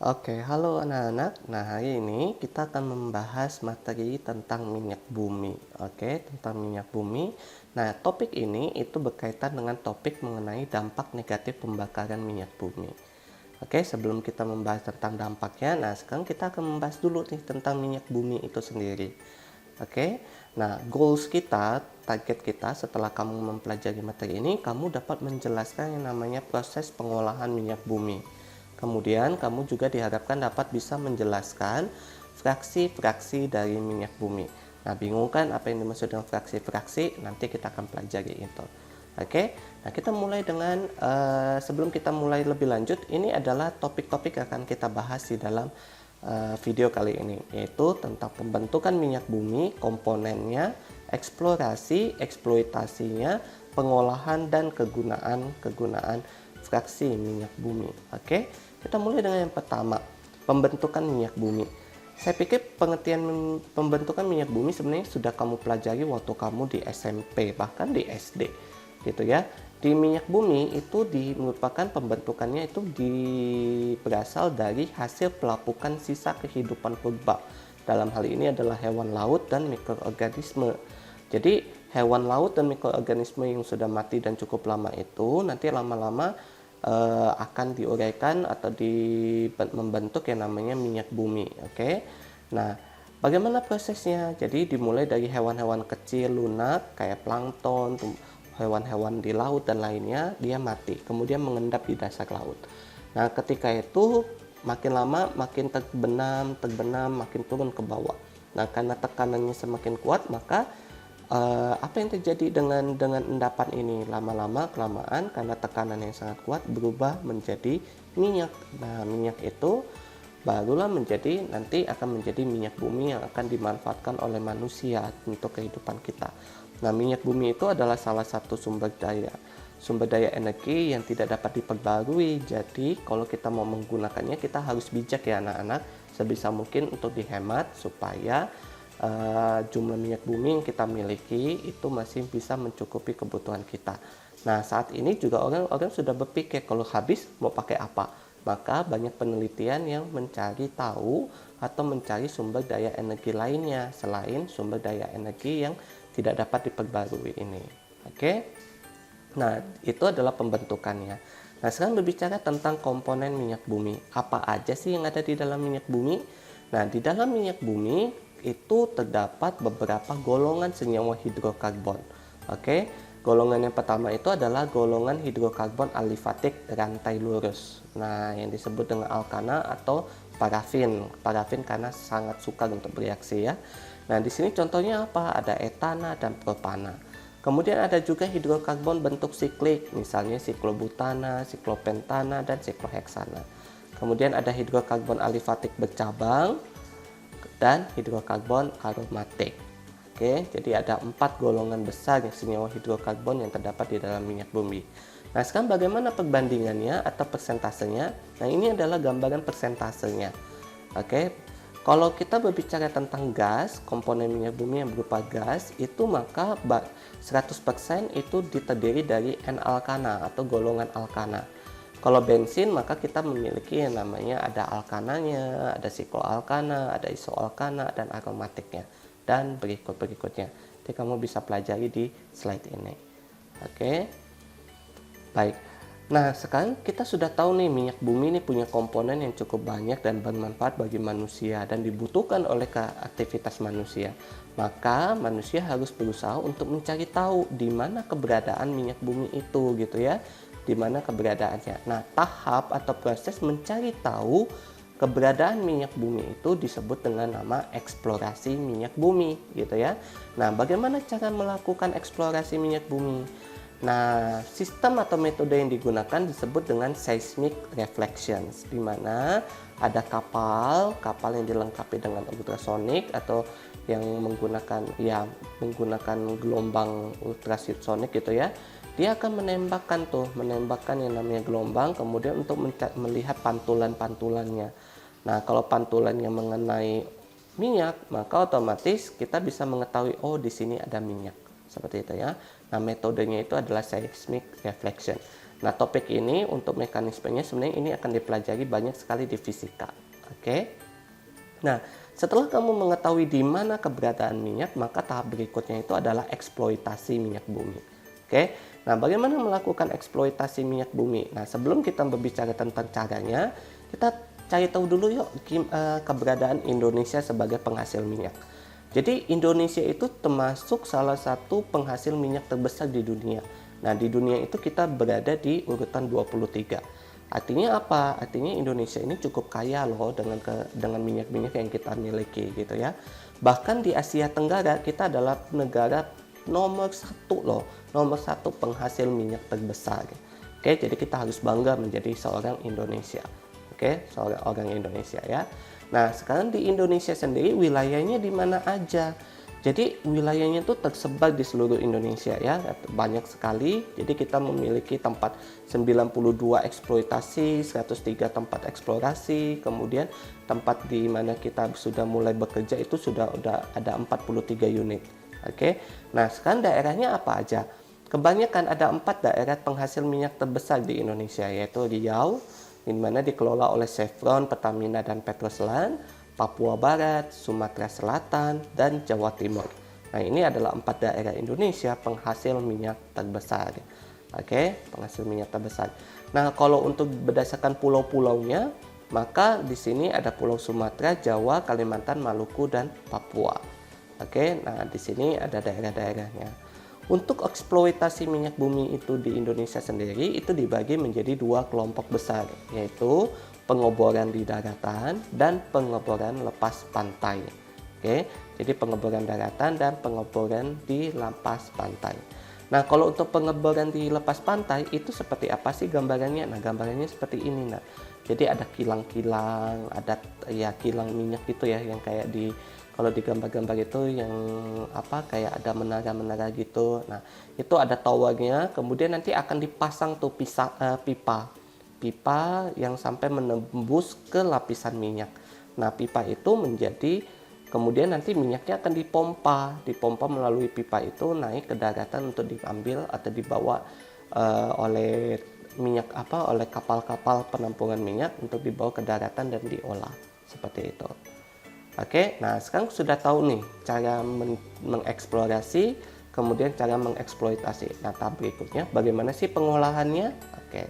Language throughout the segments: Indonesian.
Oke, halo anak-anak. Nah, hari ini kita akan membahas materi tentang minyak bumi. Oke, tentang minyak bumi. Nah, topik ini itu berkaitan dengan topik mengenai dampak negatif pembakaran minyak bumi. Oke, sebelum kita membahas tentang dampaknya, nah sekarang kita akan membahas dulu nih tentang minyak bumi itu sendiri. Oke, nah goals kita, target kita setelah kamu mempelajari materi ini, kamu dapat menjelaskan yang namanya proses pengolahan minyak bumi. Kemudian kamu juga diharapkan dapat bisa menjelaskan fraksi-fraksi dari minyak bumi. Nah, bingung kan apa yang dimaksud dengan fraksi-fraksi? Nanti kita akan pelajari itu. Oke, nah kita mulai dengan sebelum kita mulai lebih lanjut, ini adalah topik-topik yang akan kita bahas di dalam video kali ini, yaitu tentang pembentukan minyak bumi, komponennya, eksplorasi, eksploitasinya, pengolahan dan kegunaan fraksi minyak bumi. Oke, kita mulai dengan yang pertama, pembentukan minyak bumi. Saya pikir pengertian pembentukan minyak bumi sebenarnya sudah kamu pelajari waktu kamu di SMP, bahkan di SD, gitu ya. Di minyak bumi itu merupakan pembentukannya itu berasal dari hasil pelapukan sisa kehidupan purba. Dalam hal ini adalah hewan laut dan mikroorganisme. Jadi hewan laut dan mikroorganisme yang sudah mati dan cukup lama itu nanti lama-lama akan diuraikan atau membentuk yang namanya minyak bumi. Oke. Nah, bagaimana prosesnya? Jadi dimulai dari hewan-hewan kecil lunak kayak plankton, hewan-hewan di laut dan lainnya, dia mati, kemudian mengendap di dasar laut. Nah, ketika itu makin lama makin terbenam, makin turun ke bawah. Nah, karena tekanannya semakin kuat, maka apa yang terjadi dengan endapan ini? Lama-lama kelamaan karena tekanan yang sangat kuat berubah menjadi minyak. Nah, minyak itu barulah nanti akan menjadi minyak bumi yang akan dimanfaatkan oleh manusia untuk kehidupan kita. Nah, minyak bumi itu adalah salah satu sumber daya energi yang tidak dapat diperbarui. Jadi kalau kita mau menggunakannya, kita harus bijak ya anak-anak, sebisa mungkin untuk dihemat supaya jumlah minyak bumi yang kita miliki itu masih bisa mencukupi kebutuhan kita. Nah, saat ini juga orang-orang sudah berpikir kalau habis mau pakai apa. Maka banyak penelitian yang mencari tahu atau mencari sumber daya energi lainnya selain sumber daya energi yang tidak dapat diperbarui ini. Oke. Nah, itu adalah pembentukannya. Nah, sekarang berbicara tentang komponen minyak bumi. Apa aja sih yang ada di dalam minyak bumi? Nah, di dalam minyak bumi itu terdapat beberapa golongan senyawa hidrokarbon. Oke, golongan yang pertama itu adalah golongan hidrokarbon alifatik rantai lurus. Nah, yang disebut dengan alkana atau parafin. Parafin karena sangat sukar untuk bereaksi ya. Nah, di sini contohnya apa? Ada etana dan propana. Kemudian ada juga hidrokarbon bentuk siklik, misalnya siklobutana, siklopentana, dan sikloheksana. Kemudian ada hidrokarbon alifatik bercabang dan hidrokarbon aromatik. Oke, jadi ada 4 golongan besar senyawa hidrokarbon yang terdapat di dalam minyak bumi. Nah, sekarang bagaimana perbandingannya atau persentasenya? Nah, ini adalah gambaran persentasenya. Oke, kalau kita berbicara tentang gas, komponen minyak bumi yang berupa gas, itu maka 100% itu terdiri dari N-alkana atau golongan alkana. Kalau bensin maka kita memiliki yang namanya ada alkananya, ada sikloalkana, ada isoalkana, dan aromatiknya. Dan berikutnya. Jadi kamu bisa pelajari di slide ini. Oke. Baik. Nah, sekarang kita sudah tahu nih minyak bumi ini punya komponen yang cukup banyak dan bermanfaat bagi manusia dan dibutuhkan oleh aktivitas manusia. Maka manusia harus berusaha untuk mencari tahu di mana keberadaan minyak bumi itu gitu ya. Di mana keberadaannya. Nah, tahap atau proses mencari tahu keberadaan minyak bumi itu disebut dengan nama eksplorasi minyak bumi, gitu ya. Nah, bagaimana cara melakukan eksplorasi minyak bumi? Nah, sistem atau metode yang digunakan disebut dengan seismic reflections, di mana ada kapal yang dilengkapi dengan ultrasonik atau yang menggunakan gelombang ultrasonik gitu ya. Dia akan menembakkan yang namanya gelombang, kemudian untuk melihat pantulan-pantulannya. Nah, kalau pantulannya mengenai minyak, maka otomatis kita bisa mengetahui, oh di sini ada minyak. Seperti itu ya. Nah, metodenya itu adalah seismic reflection. Nah, topik ini untuk mekanismenya sebenarnya ini akan dipelajari banyak sekali di fisika. Oke. Nah, setelah kamu mengetahui di mana keberadaan minyak, maka tahap berikutnya itu adalah eksploitasi minyak bumi. Oke. Nah, bagaimana melakukan eksploitasi minyak bumi? Nah, sebelum kita berbicara tentang caranya, kita cari tahu dulu yuk keberadaan Indonesia sebagai penghasil minyak. Jadi Indonesia itu termasuk salah satu penghasil minyak terbesar di dunia. Nah, di dunia itu kita berada di urutan 23. Artinya apa? Artinya Indonesia ini cukup kaya loh dengan minyak-minyak yang kita miliki gitu ya. Bahkan di Asia Tenggara kita adalah negara nomor satu loh, nomor satu penghasil minyak terbesar. Oke, jadi kita harus bangga menjadi seorang Indonesia. Oke, seorang orang Indonesia ya. Nah, sekarang di Indonesia sendiri wilayahnya di mana aja? Jadi wilayahnya itu tersebar di seluruh Indonesia ya, banyak sekali. Jadi kita memiliki tempat 92 eksploitasi, 103 tempat eksplorasi, kemudian tempat di mana kita sudah mulai bekerja itu sudah ada 43 unit. Oke. Nah, sekarang daerahnya apa aja? Kebanyakan ada 4 daerah penghasil minyak terbesar di Indonesia, yaitu Riau, di mana dikelola oleh Chevron, Pertamina, dan Petroselan, Papua Barat, Sumatera Selatan, dan Jawa Timur. Nah, ini adalah 4 daerah Indonesia penghasil minyak terbesar. Oke, penghasil minyak terbesar. Nah, kalau untuk berdasarkan pulau-pulaunya, maka di sini ada Pulau Sumatera, Jawa, Kalimantan, Maluku, dan Papua. Oke, nah di sini ada daerah-daerahnya. Untuk eksploitasi minyak bumi itu di Indonesia sendiri itu dibagi menjadi 2 kelompok besar, yaitu pengeboran di daratan dan pengeboran lepas pantai. Oke, jadi pengeboran daratan dan pengeboran di lepas pantai. Nah, kalau untuk pengeboran di lepas pantai itu seperti apa sih gambarannya? Nah, gambarannya seperti ini, nah. Jadi ada kilang-kilang, ada ya kilang minyak gitu ya, yang kayak kalau di gambar-gambar itu yang apa kayak ada menara-menara gitu. Nah, itu ada towernya, kemudian nanti akan dipasang tuh pipa yang sampai menembus ke lapisan minyak. Nah, pipa itu kemudian nanti minyaknya akan dipompa melalui pipa itu naik ke daratan untuk diambil atau dibawa oleh oleh kapal-kapal penampungan minyak untuk dibawa ke daratan dan diolah seperti itu. Oke, nah sekarang sudah tahu nih cara mengeksplorasi, kemudian cara mengeksploitasi. Nah, tahap berikutnya bagaimana sih pengolahannya? Oke.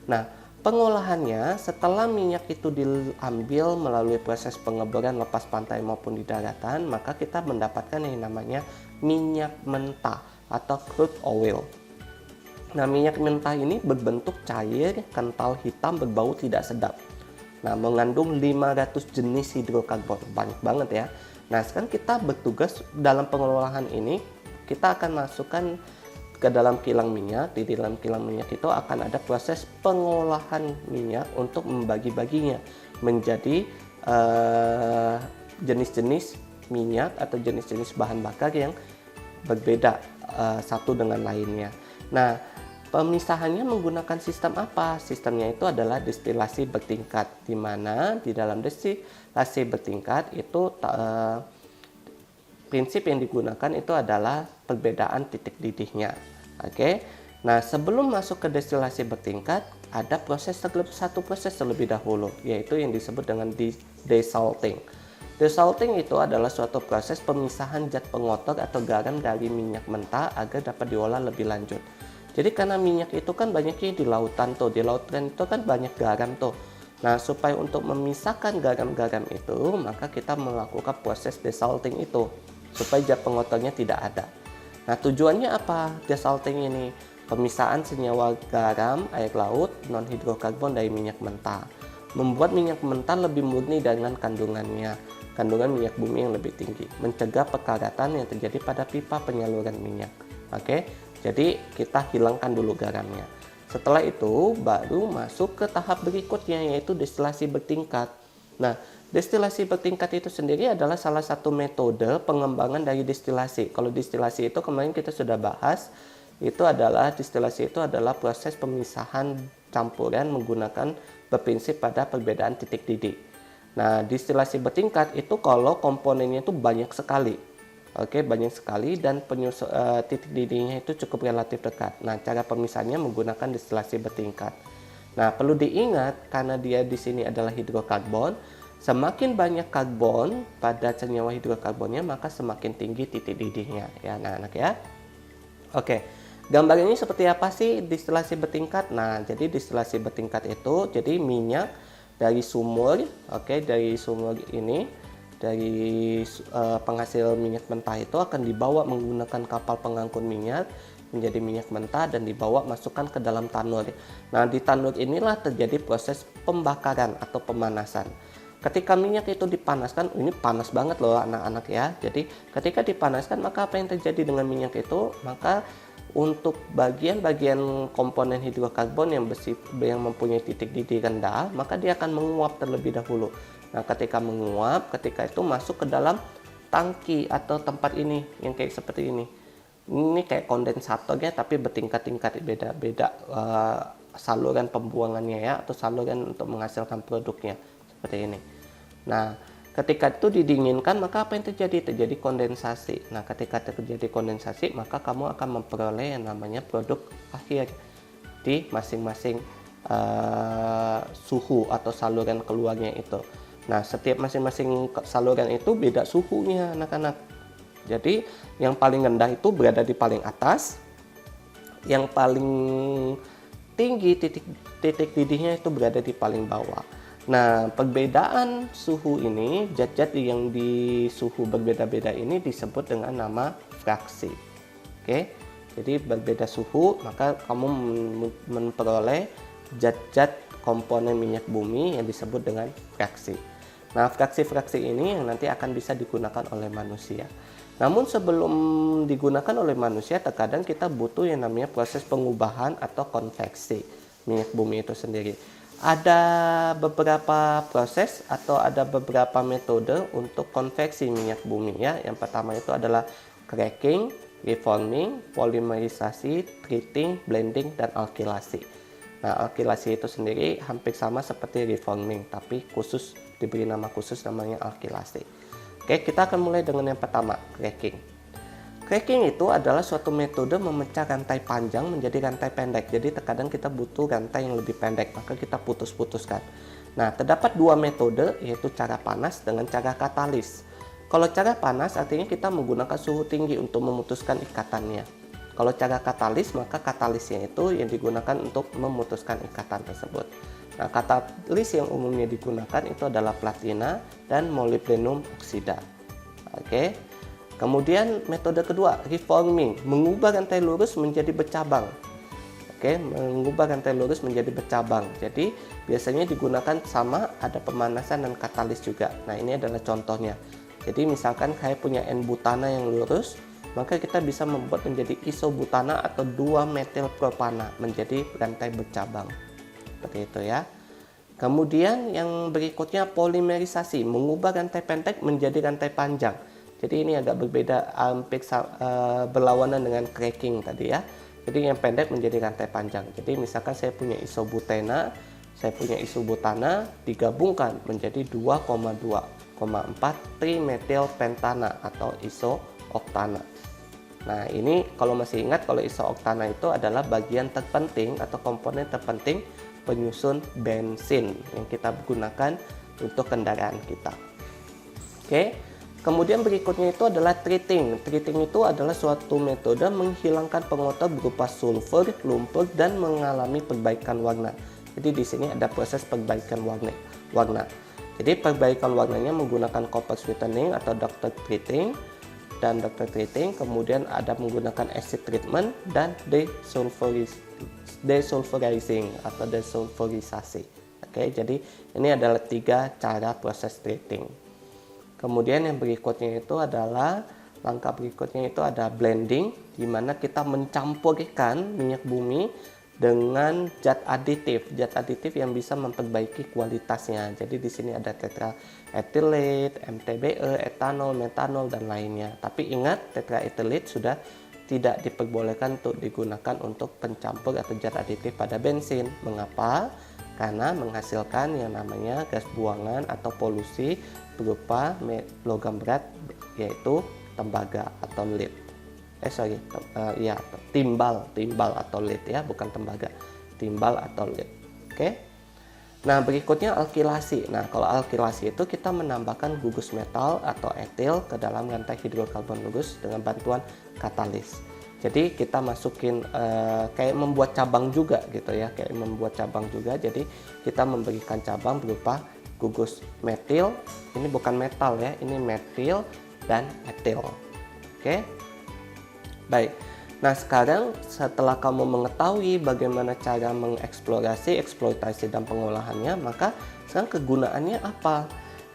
Nah, pengolahannya setelah minyak itu diambil melalui proses pengeboran lepas pantai maupun di daratan, maka kita mendapatkan yang namanya minyak mentah atau crude oil. Nah, minyak mentah ini berbentuk cair, kental, hitam, berbau tidak sedap. Nah, mengandung 500 jenis hidrokarbon, banyak banget ya. Nah, sekarang kita bertugas dalam pengolahan ini, kita akan masukkan ke dalam kilang minyak. Di dalam kilang minyak itu akan ada proses pengolahan minyak untuk membagi-baginya menjadi jenis-jenis minyak atau jenis-jenis bahan bakar yang berbeda satu dengan lainnya. Nah, pemisahannya menggunakan sistem apa? Sistemnya itu adalah destilasi bertingkat, di mana di dalam destilasi bertingkat itu prinsip yang digunakan itu adalah perbedaan titik didihnya. Oke. Nah, sebelum masuk ke destilasi bertingkat, ada satu proses terlebih dahulu, yaitu yang disebut dengan desalting. Desalting itu adalah suatu proses pemisahan zat pengotor atau garam dari minyak mentah agar dapat diolah lebih lanjut. Jadi karena minyak itu kan banyaknya di lautan tuh, di lautan itu kan banyak garam tuh. Nah, supaya untuk memisahkan garam-garam itu, maka kita melakukan proses desalting itu, supaya zat pengotornya tidak ada. Nah, tujuannya apa desalting ini? Pemisahan senyawa garam, air laut, non-hidrokarbon dari minyak mentah. Membuat minyak mentah lebih murni dengan kandungan minyak bumi yang lebih tinggi. Mencegah pekaratan yang terjadi pada pipa penyaluran minyak. Oke. Jadi kita hilangkan dulu garamnya. Setelah itu baru masuk ke tahap berikutnya, yaitu destilasi bertingkat. Nah, destilasi bertingkat itu sendiri adalah salah satu metode pengembangan dari destilasi. Kalau destilasi itu kemarin kita sudah bahas, destilasi itu adalah proses pemisahan campuran menggunakan berprinsip pada perbedaan titik didih. Nah, distilasi bertingkat itu kalau komponennya itu banyak sekali. Oke, banyak sekali dan titik didihnya itu cukup relatif dekat. Nah, cara pemisahnya menggunakan distilasi bertingkat. Nah, perlu diingat karena dia di sini adalah hidrokarbon, semakin banyak karbon pada senyawa hidrokarbonnya maka semakin tinggi titik didihnya ya anak-anak ya. Oke. Gambar ini seperti apa sih distilasi bertingkat? Nah, jadi distilasi bertingkat itu jadi minyak dari sumur, oke, dari sumur ini, dari penghasil minyak mentah itu akan dibawa menggunakan kapal pengangkut minyak menjadi minyak mentah dan dibawa masukkan ke dalam tanur. Nah, di tanur inilah terjadi proses pembakaran atau pemanasan. Ketika minyak itu dipanaskan, ini panas banget loh anak-anak ya. Jadi ketika dipanaskan maka apa yang terjadi dengan minyak itu? Maka untuk bagian-bagian komponen hidrokarbon yang mempunyai titik didih rendah, maka dia akan menguap terlebih dahulu. Nah, ketika menguap, ketika itu masuk ke dalam tangki atau tempat ini yang kayak seperti ini. Ini kayak kondensator ya, tapi bertingkat-tingkat, beda-beda saluran pembuangannya ya, atau saluran untuk menghasilkan produknya seperti ini. Nah, ketika itu didinginkan maka apa yang terjadi? Terjadi kondensasi. Nah, ketika terjadi kondensasi maka kamu akan memperoleh yang namanya produk akhir di masing-masing suhu atau saluran keluarnya itu. Nah, setiap masing-masing saluran itu beda suhunya anak-anak. Jadi yang paling rendah itu berada di paling atas, yang paling tinggi titik didihnya itu berada di paling bawah. Nah, perbedaan suhu ini, zat-zat yang di suhu berbeda-beda ini disebut dengan nama fraksi. Oke, jadi berbeda suhu, maka kamu memperoleh zat-zat komponen minyak bumi yang disebut dengan fraksi. Nah, fraksi-fraksi ini yang nanti akan bisa digunakan oleh manusia. Namun sebelum digunakan oleh manusia, terkadang kita butuh yang namanya proses pengubahan atau konveksi minyak bumi itu sendiri. Ada beberapa proses atau ada beberapa metode untuk konveksi minyak bumi ya. Yang pertama itu adalah cracking, reforming, polimerisasi, treating, blending, dan alkilasi. Nah, alkilasi itu sendiri hampir sama seperti reforming, tapi khusus diberi nama khusus namanya alkilasi. Oke, kita akan mulai dengan yang pertama, cracking. Cracking itu adalah suatu metode memecah rantai panjang menjadi rantai pendek. Jadi terkadang kita butuh rantai yang lebih pendek, maka kita putus-putuskan. Nah, terdapat dua metode, yaitu cara panas dengan cara katalis. Kalau cara panas artinya kita menggunakan suhu tinggi untuk memutuskan ikatannya. Kalau cara katalis, maka katalisnya itu yang digunakan untuk memutuskan ikatan tersebut. Nah, katalis yang umumnya digunakan itu adalah platina dan molybdenum oksida. Oke. Kemudian metode kedua, reforming, mengubah rantai lurus menjadi bercabang. Oke, mengubah rantai lurus menjadi bercabang. Jadi biasanya digunakan sama ada pemanasan dan katalis juga. Nah, ini adalah contohnya. Jadi misalkan saya punya N-butana yang lurus, maka kita bisa membuat menjadi isobutana atau 2-metilpropana menjadi rantai bercabang. Seperti itu ya. Kemudian yang berikutnya polimerisasi, mengubah rantai pendek menjadi rantai panjang. Jadi ini agak berbeda, hampir berlawanan dengan cracking tadi ya. Jadi yang pendek menjadi rantai panjang. Jadi misalkan saya punya isobutena, saya punya isobutana digabungkan menjadi 2,4 trimetilpentana atau isooktana. Nah, ini kalau masih ingat, kalau isooktana itu adalah bagian terpenting atau komponen terpenting penyusun bensin yang kita gunakan untuk kendaraan kita. Oke. Kemudian berikutnya itu adalah treating. Treating itu adalah suatu metode menghilangkan pengotor berupa sulfur, lumpur, dan mengalami perbaikan warna. Jadi di sini ada proses perbaikan warna. Jadi perbaikan warnanya menggunakan copper sweetening atau doctor treating dan doctor treating. Kemudian ada menggunakan acid treatment dan desulfurizing atau desulfurisasi. Oke, jadi ini adalah 3 cara proses treating. Kemudian yang berikutnya itu adalah langkah berikutnya itu ada blending, di mana kita mencampurkan minyak bumi dengan zat aditif yang bisa memperbaiki kualitasnya. Jadi di sini ada tetraethylate, MTBE, etanol, metanol, dan lainnya. Tapi ingat, tetraethylate sudah tidak diperbolehkan untuk digunakan untuk pencampur atau zat aditif pada bensin. Mengapa? karena menghasilkan yang namanya gas buangan atau polusi berupa logam berat, yaitu tembaga atau lead. Timbal atau lead ya, bukan tembaga. Timbal atau lead. Oke. Nah, berikutnya alkilasi. Nah, kalau alkilasi itu kita menambahkan gugus metal atau etil ke dalam rantai hidrokarbon gugus dengan bantuan katalis. Jadi kita masukin kayak membuat cabang juga gitu ya, kayak membuat cabang juga. Jadi kita memberikan cabang berupa gugus metil. Ini bukan metal ya, ini metil dan etil. Oke. Baik. Nah, sekarang setelah kamu mengetahui bagaimana cara mengeksplorasi, eksploitasi, dan pengolahannya, maka sekarang kegunaannya apa?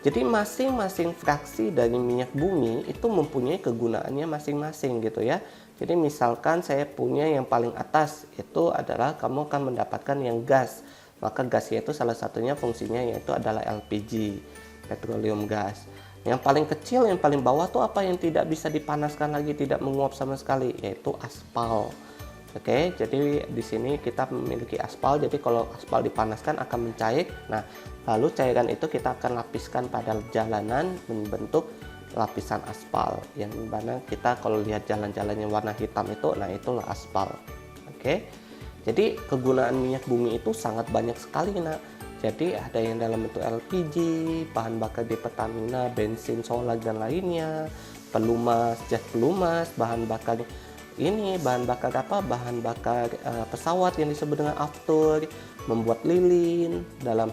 Jadi masing-masing fraksi dari minyak bumi itu mempunyai kegunaannya masing-masing gitu ya. Jadi misalkan saya punya yang paling atas, itu adalah kamu akan mendapatkan yang gas. Maka gasnya itu salah satunya fungsinya yaitu adalah LPG, petroleum gas. Yang paling kecil, yang paling bawah tuh apa yang tidak bisa dipanaskan lagi, tidak menguap sama sekali, yaitu aspal. Oke, jadi di sini kita memiliki aspal. Jadi kalau aspal dipanaskan akan mencair. Nah, lalu cairan itu kita akan lapiskan pada jalanan membentuk lapisan aspal. Yang mana kita kalau lihat jalan-jalan yang warna hitam itu, nah itulah aspal. Oke, jadi kegunaan minyak bumi itu sangat banyak sekali. Nah, jadi ada yang dalam bentuk LPG, bahan bakar di Pertamina, bensin, solar dan lainnya, pelumas, jet pelumas, bahan bakar ini, bahan bakar apa? Bahan bakar pesawat yang disebut dengan aftur, membuat lilin dalam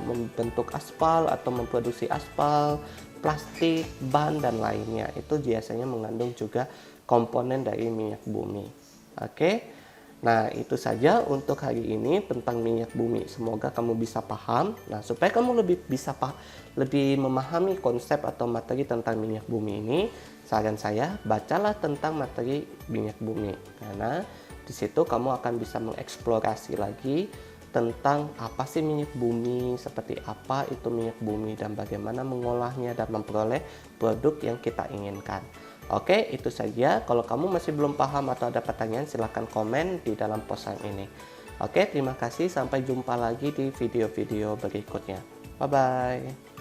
membentuk aspal atau memproduksi aspal, plastik, ban dan lainnya. Itu biasanya mengandung juga komponen dari minyak bumi. Oke. Nah, itu saja untuk hari ini tentang minyak bumi. Semoga kamu bisa paham. Nah, supaya kamu lebih memahami konsep atau materi tentang minyak bumi ini, saran saya bacalah tentang materi minyak bumi. Karena di situ kamu akan bisa mengeksplorasi lagi tentang apa sih minyak bumi, seperti apa itu minyak bumi, dan bagaimana mengolahnya dan memperoleh produk yang kita inginkan. Oke, itu saja. Kalau kamu masih belum paham atau ada pertanyaan, silahkan komen di dalam postingan ini. Oke, terima kasih. Sampai jumpa lagi di video-video berikutnya. Bye-bye.